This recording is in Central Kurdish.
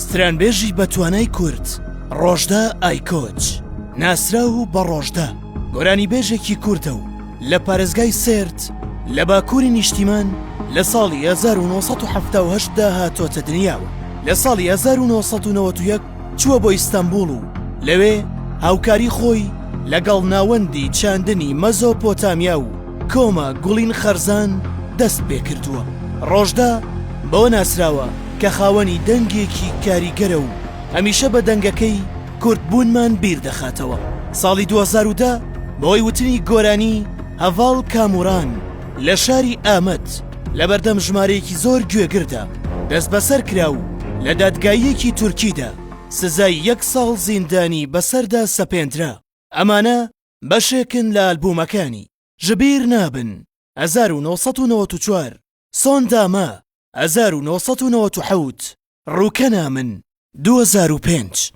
سترانبێژی بەتوانای کورد ڕۆژدە ئایکۆچ ناسرا و بە ڕۆژدە گۆرانی بێژێکی کوردە و لە پارێزگای سێرت لە باکووری نیشتیمان لە ساڵی 1970 هاتۆتە دنیاوە. لە ساڵی 1991 چووە بۆ ئیستانبول و لەوێ هاوکاری خۆی لەگەڵ ناوەندی چاندنی مەزۆپۆتامیا و کۆمە گوڵین خەرزان دەست پێ کردووە. ڕۆژدە بەوە ناسراوە کە خاوەنی دەنگێکی کاریگەرە و هەمیشە بە دەنگەکەی کورتبوونمان بیر دەخاتەوە. ساڵی 2010 بۆی وتنی گۆرانی هەڤاڵ کاموران لە شاری ئامەد لە بەردەم ژمارەیەکی زۆر گوێگردا دەست بەسەر کرا و لە دادگاییەکی تورکیدا سزای 1 ساڵ زیندانی بەسەردا سەپێندرا. ئەمانە بەشێکن لە ئەلبومەکانی ژبیر نابن 1994، سۆندامە 1997، ڕووکە نامن 2005.